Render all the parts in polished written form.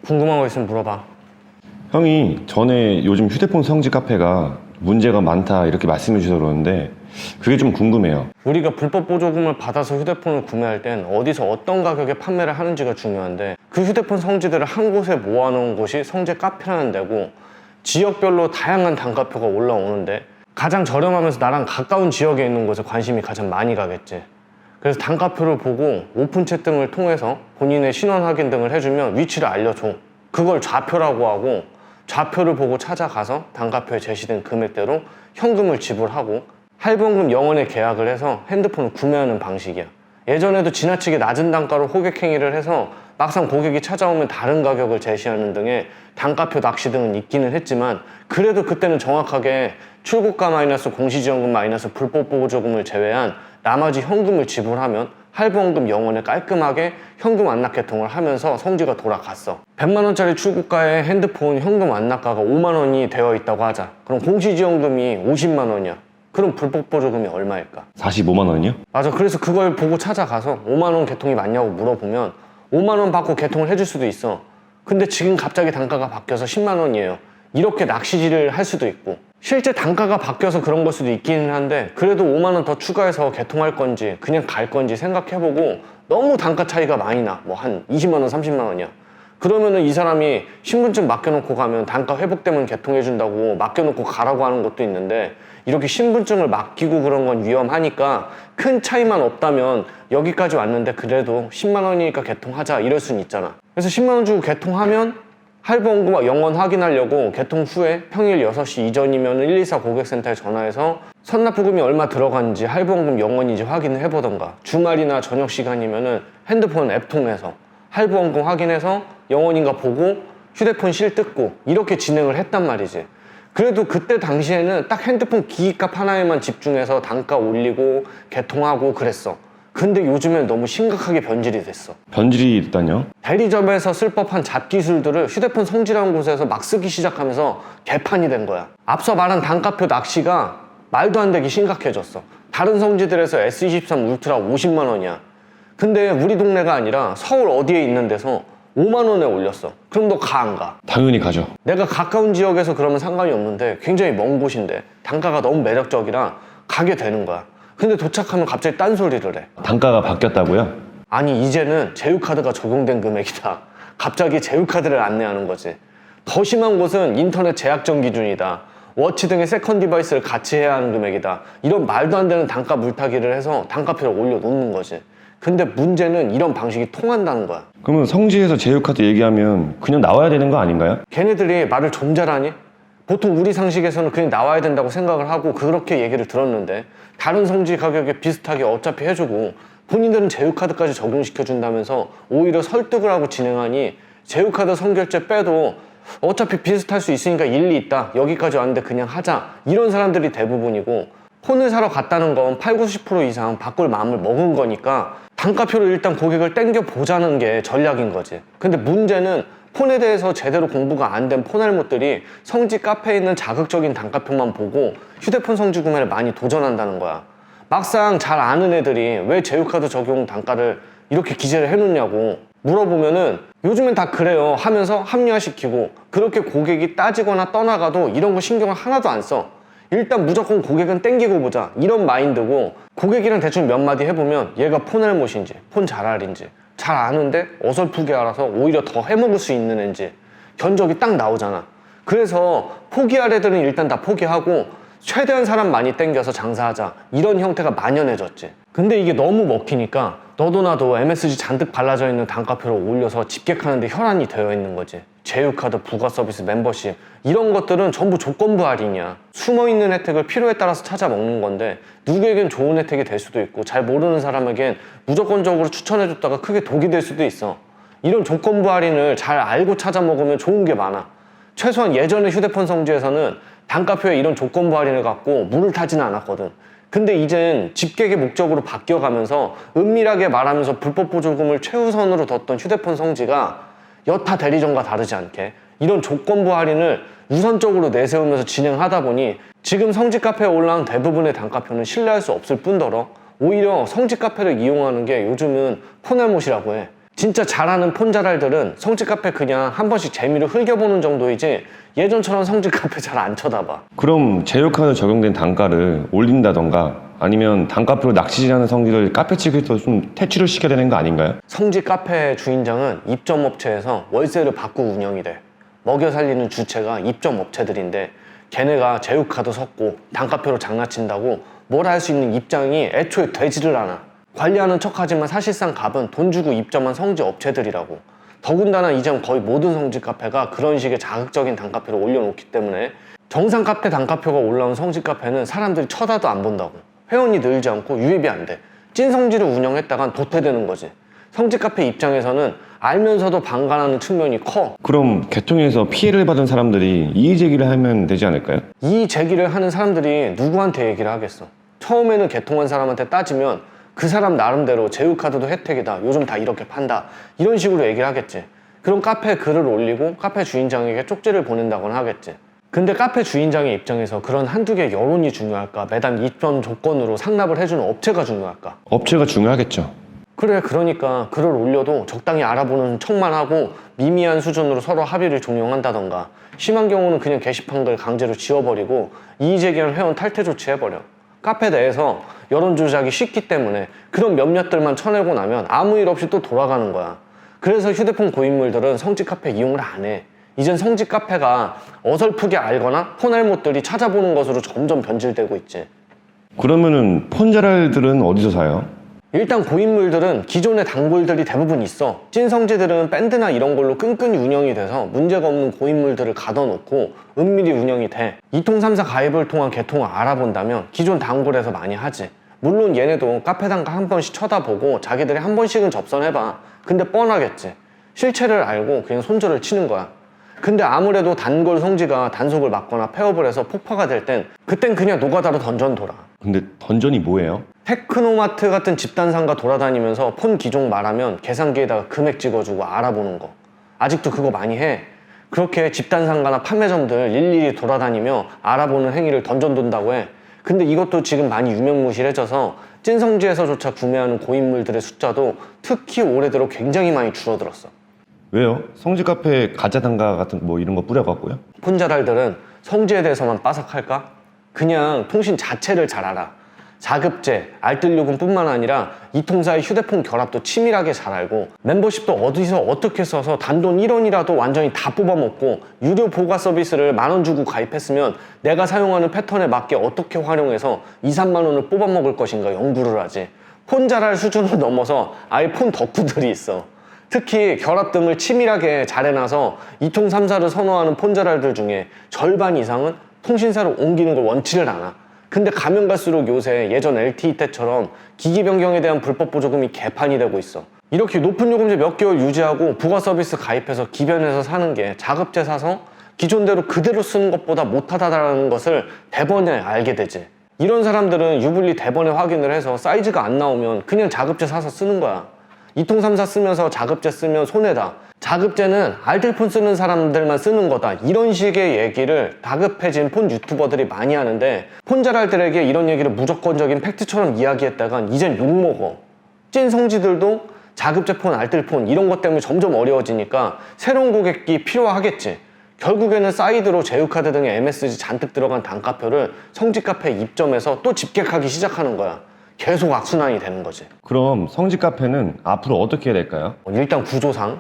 궁금한 거 있으면 물어봐. 형이 전에 요즘 휴대폰 성지 카페가 문제가 많다 이렇게 말씀해 주셔서 그러는데 그게 좀 궁금해요. 우리가 불법 보조금을 받아서 휴대폰을 구매할 땐 어디서 어떤 가격에 판매를 하는지가 중요한데, 그 휴대폰 성지들을 한 곳에 모아놓은 곳이 성지 카페라는 데고, 지역별로 다양한 단가표가 올라오는데 가장 저렴하면서 나랑 가까운 지역에 있는 곳에 관심이 가장 많이 가겠지. 그래서 단가표를 보고 오픈챗 등을 통해서 본인의 신원 확인 등을 해주면 위치를 알려줘. 그걸 좌표라고 하고, 좌표를 보고 찾아가서 단가표에 제시된 금액대로 현금을 지불하고 할부원금 영원에 계약을 해서 핸드폰을 구매하는 방식이야. 예전에도 지나치게 낮은 단가로 호객 행위를 해서 막상 고객이 찾아오면 다른 가격을 제시하는 등의 단가표 낚시 등은 있기는 했지만, 그래도 그때는 정확하게 출고가 마이너스 공시지원금 마이너스 불법 보조금을 제외한 나머지 현금을 지불하면 할부원금 영원에 깔끔하게 현금 완납 개통을 하면서 성지가 돌아갔어. 100만원짜리 출고가에 핸드폰 현금 완납가가 5만원이 되어 있다고 하자. 그럼 공시지원금이 50만원이야. 그럼 불법 보조금이 얼마일까? 45만 원이요? 맞아. 그래서 그걸 보고 찾아가서 5만원 개통이 맞냐고 물어보면 5만원 받고 개통을 해줄 수도 있어. 근데 지금 갑자기 단가가 바뀌어서 10만원이에요. 이렇게 낚시질을 할 수도 있고, 실제 단가가 바뀌어서 그런 걸 수도 있기는 한데, 그래도 5만원 더 추가해서 개통할 건지 그냥 갈 건지 생각해보고, 너무 단가 차이가 많이 나. 뭐 한 20만원 30만원이야. 그러면은 이 사람이 신분증 맡겨놓고 가면 단가 회복되면 개통해준다고 맡겨놓고 가라고 하는 것도 있는데, 이렇게 신분증을 맡기고 그런 건 위험하니까 큰 차이만 없다면 여기까지 왔는데 그래도 10만원이니까 개통하자 이럴 수는 있잖아. 그래서 10만원 주고 개통하면 할부원금 영원 확인하려고 개통 후에 평일 6시 이전이면 124 고객센터에 전화해서 선납부금이 얼마 들어간지 할부원금 영원인지 확인을 해보던가, 주말이나 저녁 시간이면은 핸드폰 앱 통해서 할부원금 확인해서 영원인가 보고 휴대폰 실 뜯고 이렇게 진행을 했단 말이지. 그래도 그때 당시에는 딱 핸드폰 기기값 하나에만 집중해서 단가 올리고 개통하고 그랬어. 근데 요즘엔 너무 심각하게 변질이 됐어. 변질이 있다뇨? 대리점에서 쓸 법한 잡기술들을 휴대폰 성지라는 곳에서 막 쓰기 시작하면서 개판이 된 거야. 앞서 말한 단가표 낚시가 말도 안 되게 심각해졌어. 다른 성지들에서 S23 울트라 50만 원이야. 근데 우리 동네가 아니라 서울 어디에 있는 데서 5만 원에 올렸어. 그럼 너 가 안 가? 당연히 가죠. 내가 가까운 지역에서 그러면 상관이 없는데 굉장히 먼 곳인데 단가가 너무 매력적이라 가게 되는 거야. 근데 도착하면 갑자기 딴소리를 해. 단가가 바뀌었다고요? 아니, 이제는 제휴카드가 적용된 금액이다. 갑자기 제휴카드를 안내하는 거지. 더 심한 곳은 인터넷 제약정 기준이다. 워치 등의 세컨 디바이스를 같이 해야 하는 금액이다. 이런 말도 안 되는 단가 물타기를 해서 단가표를 올려놓는 거지. 근데 문제는 이런 방식이 통한다는 거야. 그러면 성지에서 제휴카드 얘기하면 그냥 나와야 되는 거 아닌가요? 걔네들이 말을 좀 잘하니? 보통 우리 상식에서는 그냥 나와야 된다고 생각을 하고 그렇게 얘기를 들었는데, 다른 성지 가격에 비슷하게 어차피 해주고 본인들은 제휴카드까지 적용시켜준다면서 오히려 설득을 하고 진행하니, 제휴카드 선결제 빼도 어차피 비슷할 수 있으니까 일리 있다, 여기까지 왔는데 그냥 하자, 이런 사람들이 대부분이고, 폰을 사러 갔다는 건 80, 90% 이상 바꿀 마음을 먹은 거니까 단가표로 일단 고객을 땡겨보자는 게 전략인 거지. 근데 문제는 폰에 대해서 제대로 공부가 안 된 폰알못들이 성지 카페에 있는 자극적인 단가표만 보고 휴대폰 성지 구매를 많이 도전한다는 거야. 막상 잘 아는 애들이 왜 제휴카드 적용 단가를 이렇게 기재를 해놓냐고 물어보면은 요즘엔 다 그래요 하면서 합리화시키고, 그렇게 고객이 따지거나 떠나가도 이런 거 신경을 하나도 안 써. 일단 무조건 고객은 땡기고 보자, 이런 마인드고, 고객이랑 대충 몇 마디 해보면 얘가 폰알못인지 폰 잘알인지 잘 아는데 어설프게 알아서 오히려 더 해먹을 수 있는 앤지 견적이 딱 나오잖아. 그래서 포기할 애들은 일단 다 포기하고 최대한 사람 많이 땡겨서 장사하자, 이런 형태가 만연해졌지. 근데 이게 너무 먹히니까 너도 나도 MSG 잔뜩 발라져 있는 단가표를 올려서 집객하는데 혈안이 되어 있는 거지. 제휴카드, 부가서비스, 멤버십 이런 것들은 전부 조건부 할인이야. 숨어있는 혜택을 필요에 따라서 찾아 먹는 건데, 누구에겐 좋은 혜택이 될 수도 있고 잘 모르는 사람에겐 무조건적으로 추천해줬다가 크게 독이 될 수도 있어. 이런 조건부 할인을 잘 알고 찾아 먹으면 좋은 게 많아. 최소한 예전에 휴대폰 성지에서는 단가표에 이런 조건부 할인을 갖고 물을 타지는 않았거든. 근데 이젠 집객의 목적으로 바뀌어가면서 은밀하게 말하면서 불법 보조금을 최우선으로 뒀던 휴대폰 성지가 여타 대리점과 다르지 않게 이런 조건부 할인을 우선적으로 내세우면서 진행하다 보니 지금 성지 카페에 올라온 대부분의 단가표는 신뢰할 수 없을 뿐더러 오히려 성지 카페를 이용하는 게 요즘은 폰알못이라고 해. 진짜 잘하는 폰자랄들은 성지 카페 그냥 한 번씩 재미로 흘겨보는 정도이지 예전처럼 성지 카페 잘 안 쳐다봐. 그럼 제휴카드 적용된 단가를 올린다던가 아니면 단가표로 낚시질하는 성지를 카페 측에서 좀 퇴출을 시켜야 되는 거 아닌가요? 성지 카페 주인장은 입점업체에서 월세를 받고 운영이 돼. 먹여 살리는 주체가 입점업체들인데 걔네가 제휴카드 섞고 단가표로 장난친다고 뭘 할 수 있는 입장이 애초에 되지를 않아. 관리하는 척하지만 사실상 값은 돈 주고 입점한 성지 업체들이라고. 더군다나 이젠 거의 모든 성지 카페가 그런 식의 자극적인 단가표를 올려놓기 때문에 정상 카페 단가표가 올라온 성지 카페는 사람들이 쳐다도 안 본다고. 회원이 늘지 않고 유입이 안 돼. 찐 성지를 운영했다간 도태되는 거지. 성지 카페 입장에서는 알면서도 방관하는 측면이 커. 그럼 개통에서 피해를 받은 사람들이 이의 제기를 하면 되지 않을까요? 이 제기를 하는 사람들이 누구한테 얘기를 하겠어? 처음에는 개통한 사람한테 따지면 그 사람 나름대로 제휴카드도 혜택이다, 요즘 다 이렇게 판다, 이런 식으로 얘기를 하겠지. 그럼 카페에 글을 올리고 카페 주인장에게 쪽지를 보낸다거나 하겠지. 근데 카페 주인장의 입장에서 그런 한두 개 여론이 중요할까? 매달 입점 조건으로 상납을 해주는 업체가 중요할까? 업체가 중요하겠죠. 그래, 그러니까 글을 올려도 적당히 알아보는 척만 하고 미미한 수준으로 서로 합의를 종용한다던가, 심한 경우는 그냥 게시판글 강제로 지워버리고 이의제기한 회원 탈퇴 조치해버려. 카페 내에서 여론 조작이 쉽기 때문에 그런 몇몇들만 쳐내고 나면 아무 일 없이 또 돌아가는 거야. 그래서 휴대폰 고인물들은 성지 카페 이용을 안 해. 이젠 성지 카페가 어설프게 알거나 폰알못들이 찾아보는 것으로 점점 변질되고 있지. 그러면은 폰자랄들은 어디서 사요? 일단 고인물들은 기존의 단골들이 대부분 있어. 찐 성지들은 밴드나 이런 걸로 끈끈이 운영이 돼서 문제가 없는 고인물들을 가둬놓고 은밀히 운영이 돼. 2통 3사 가입을 통한 개통을 알아본다면 기존 단골에서 많이 하지. 물론 얘네도 카페 단가 한 번씩 쳐다보고 자기들이 한 번씩은 접선해봐. 근데 뻔하겠지. 실체를 알고 그냥 손절을 치는 거야. 근데 아무래도 단골 성지가 단속을 막거나 폐업을 해서 폭파가 될 땐 그땐 그냥 노가다로 던전돌아. 근데 던전이 뭐예요? 테크노마트 같은 집단상가 돌아다니면서 폰 기종 말하면 계산기에다가 금액 찍어주고 알아보는 거. 아직도 그거 많이 해. 그렇게 집단상가나 판매점들 일일이 돌아다니며 알아보는 행위를 던전돈다고 해. 근데 이것도 지금 많이 유명무실해져서 찐성지에서조차 구매하는 고인물들의 숫자도 특히 올해 들어 굉장히 많이 줄어들었어. 왜요? 성지 카페에 가짜 단가 같은 뭐 이런 거 뿌려갖고요? 폰자랄들은 성지에 대해서만 빠삭할까? 그냥 통신 자체를 잘 알아. 자급제, 알뜰요금뿐만 아니라 이통사의 휴대폰 결합도 치밀하게 잘 알고 멤버십도 어디서 어떻게 써서 단돈 1원이라도 완전히 다 뽑아먹고 유료 보가 서비스를 10,000원 주고 가입했으면 내가 사용하는 패턴에 맞게 어떻게 활용해서 2-3만 원을 뽑아먹을 것인가 연구를 하지. 폰 잘할 수준을 넘어서 아예 폰 덕후들이 있어. 특히 결합 등을 치밀하게 잘 해놔서 2통 3사를 선호하는 폰자랄들 중에 절반 이상은 통신사로 옮기는 걸 원치를 않아. 근데 가면 갈수록 요새 예전 LTE 때처럼 기기 변경에 대한 불법 보조금이 개판이 되고 있어. 이렇게 높은 요금제 몇 개월 유지하고 부가 서비스 가입해서 기변해서 사는 게 자급제 사서 기존대로 그대로 쓰는 것보다 못하다라는 것을 대번에 알게 되지. 이런 사람들은 유불리 대번에 확인을 해서 사이즈가 안 나오면 그냥 자급제 사서 쓰는 거야. 2통 3사 쓰면서 자급제 쓰면 손해다. 자급제는 알뜰폰 쓰는 사람들만 쓰는 거다. 이런 식의 얘기를 다급해진 폰 유튜버들이 많이 하는데 폰자랄들에게 이런 얘기를 무조건적인 팩트처럼 이야기했다간 이젠 욕먹어. 찐 성지들도 자급제 폰, 알뜰폰 이런 것 때문에 점점 어려워지니까 새로운 고객이 필요하겠지. 결국에는 사이드로 제휴카드 등의 MSG 잔뜩 들어간 단가표를 성지 카페에 입점해서 또 집객하기 시작하는 거야. 계속 악순환이 되는 거지. 그럼 성지 카페는 앞으로 어떻게 해야 될까요? 일단 구조상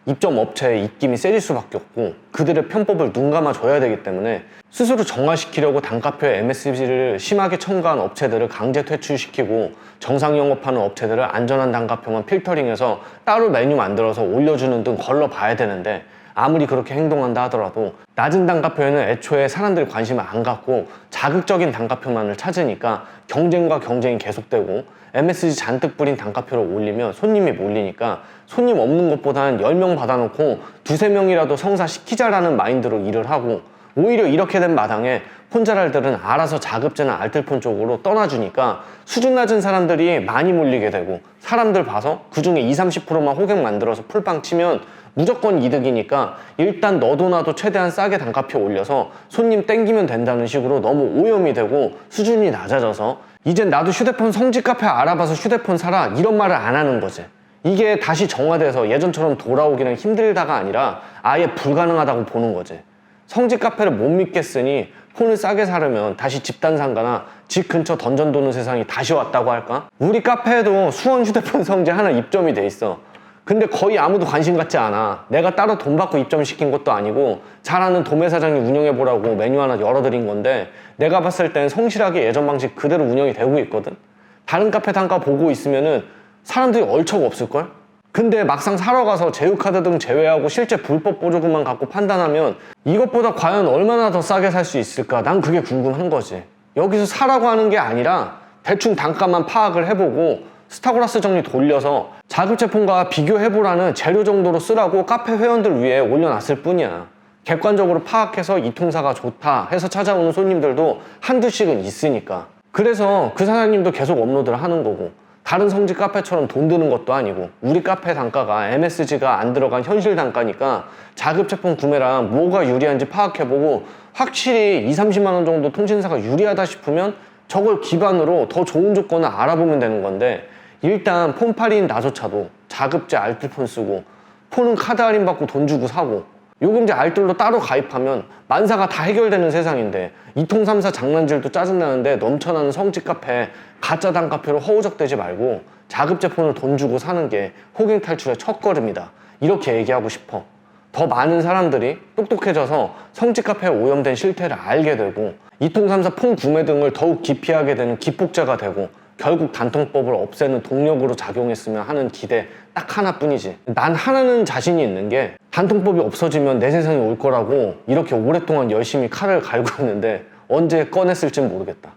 입점 업체의 입김이 세질 수밖에 없고 그들의 편법을 눈감아줘야 되기 때문에 스스로 정화시키려고 단가표에 MSG를 심하게 첨가한 업체들을 강제 퇴출시키고 정상 영업하는 업체들을 안전한 단가표만 필터링해서 따로 메뉴 만들어서 올려주는 등 걸러봐야 되는데 아무리 그렇게 행동한다 하더라도 낮은 단가표에는 애초에 사람들이 관심을 안 갖고 자극적인 단가표만을 찾으니까 경쟁과 경쟁이 계속되고 MSG 잔뜩 뿌린 단가표를 올리면 손님이 몰리니까 손님 없는 것보다는 10명 받아놓고 2-3명이라도 성사시키자라는 마인드로 일을 하고 오히려 이렇게 된 마당에 폰자랄들은 알아서 자급제나 알뜰폰 쪽으로 떠나주니까 수준 낮은 사람들이 많이 몰리게 되고 사람들 봐서 그중에 20-30%만 호객 만들어서 풀빵 치면 무조건 이득이니까 일단 너도 나도 최대한 싸게 단가표 올려서 손님 땡기면 된다는 식으로 너무 오염이 되고 수준이 낮아져서 이젠 나도 휴대폰 성지 카페 알아봐서 휴대폰 사라 이런 말을 안 하는 거지. 이게 다시 정화돼서 예전처럼 돌아오기는 힘들다가 아니라 아예 불가능하다고 보는 거지. 성지 카페를 못 믿겠으니 폰을 싸게 사려면 다시 집단 상가나 집 근처 던전 도는 세상이 다시 왔다고 할까? 우리 카페에도 수원 휴대폰 성지 하나 입점이 돼 있어. 근데 거의 아무도 관심 갖지 않아. 내가 따로 돈 받고 입점시킨 것도 아니고 잘 아는 도매 사장이 운영해보라고 메뉴 하나 열어드린 건데 내가 봤을 땐 성실하게 예전 방식 그대로 운영이 되고 있거든. 다른 카페 단가 보고 있으면은 사람들이 얼척 없을걸? 근데 막상 사러 가서 제휴카드 등 제외하고 실제 불법 보조금만 갖고 판단하면 이것보다 과연 얼마나 더 싸게 살 수 있을까? 난 그게 궁금한 거지. 여기서 사라고 하는 게 아니라 대충 단가만 파악을 해보고 스타그라스 정리 돌려서 자급 제품과 비교해보라는 재료 정도로 쓰라고 카페 회원들 위해 올려놨을 뿐이야. 객관적으로 파악해서 이 통사가 좋다 해서 찾아오는 손님들도 한두씩은 있으니까. 그래서 그 사장님도 계속 업로드를 하는 거고, 다른 성지 카페처럼 돈 드는 것도 아니고 우리 카페 단가가 MSG가 안 들어간 현실 단가니까 자급 제품 구매랑 뭐가 유리한지 파악해보고 확실히 20-30만 원 정도 통신사가 유리하다 싶으면 저걸 기반으로 더 좋은 조건을 알아보면 되는 건데, 일단 폰팔이인 나조차도 자급제 알뜰폰 쓰고 폰은 카드 할인 받고 돈 주고 사고 요금제 알뜰로 따로 가입하면 만사가 다 해결되는 세상인데, 이통삼사 장난질도 짜증나는데 넘쳐나는 성지 카페 가짜 단카페로 허우적대지 말고 자급제 폰을 돈 주고 사는 게 호갱 탈출의 첫걸음이다, 이렇게 얘기하고 싶어. 더 많은 사람들이 똑똑해져서 성지 카페에 오염된 실태를 알게 되고 이통삼사 폰 구매 등을 더욱 기피하게 되는 기폭제가 되고 결국 단통법을 없애는 동력으로 작용했으면 하는 기대 딱 하나뿐이지. 난 하나는 자신이 있는 게 단통법이 없어지면 내 세상이 올 거라고 이렇게 오랫동안 열심히 칼을 갈고 있는데 언제 꺼냈을진 모르겠다.